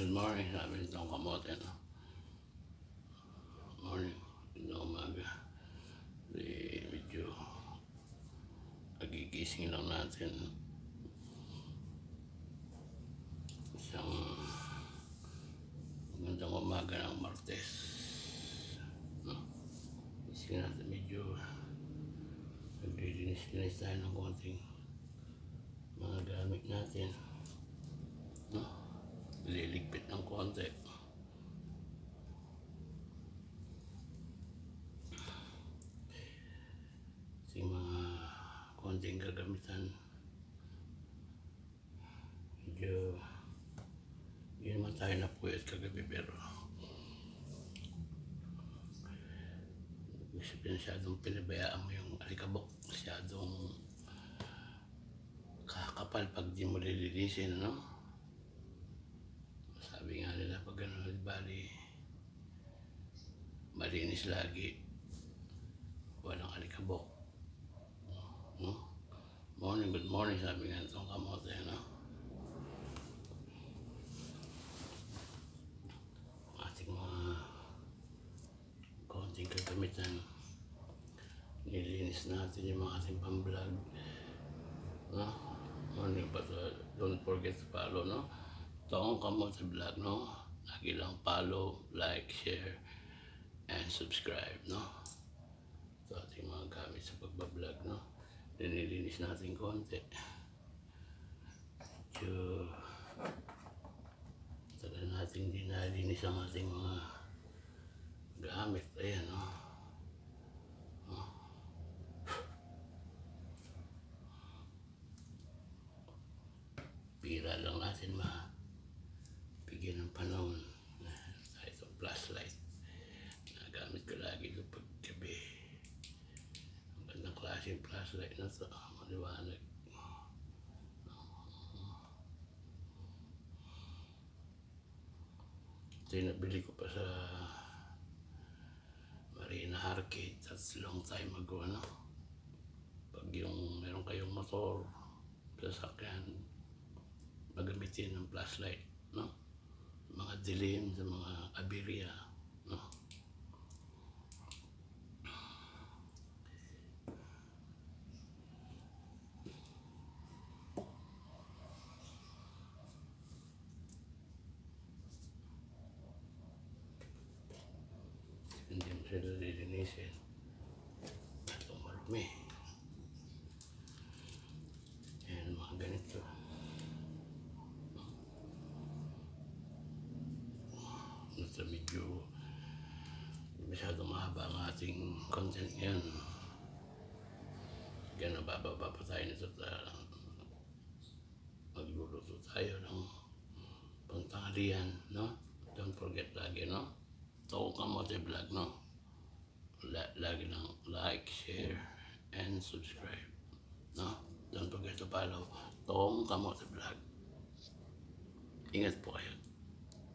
Good morning, sabi nitong kamote, no? Morning, na umaga. Medyo nagigising lang natin. Isang magandang umaga ng Martes, no? Gising natin, medyo naglilinis tayo ng konting mga gamit natin, no? Liligpit ng konti. Yung mga konting gagamitan, medyo hindi naman tayo napuyat kagabi, pero masyadong pinabayaan mo yung alikabok, masyadong kakapal pag di mo lilinisin, no? Sabi nga nila, pag gano'n, bali malinis lagi, walang alikabok, no? Morning, good morning, sabi nga itong kamote, no? Ating mga konting kagamitan, nilinis natin yung mga ating pang-vlog, no? Morning, but don't forget to follow, no? Tong Kamote Vlog, no? Lagi lang follow, like, share, and subscribe, no? Ito ating mga gamit sa pagbablog, no? Nililinis natin konti. Medyo tagal natin din nalinis ang ating mga gamit. Ayan, no? Bira lang natin bigyan ng panahon. Itong flashlight, nagamit ko lagi kapag gabi. Ang gandang klase yung flashlight na ito, maliwanag. Ito yung nabili ko pa sa Marina Arcade. That's long time ago, no? Pag yung meron kayong motor, sasakyan, magamitin ng flashlight, no? Mga dilim sa mga aberya, no? Hindi mo sila lilinisin, itong marumi. Yan, mga ganito. Nasa medyo masyadong mahaba ang ating content ngayon. Kaya nabababa pa tayo nito at magluluto tayo ng pangtanghalian, no? Don't forget lagi, no? Tong Kamote Vlog, no? Lagi lang like, share, and subscribe, no? Don't forget to follow Tong Kamote Vlog. Ingat po kayo.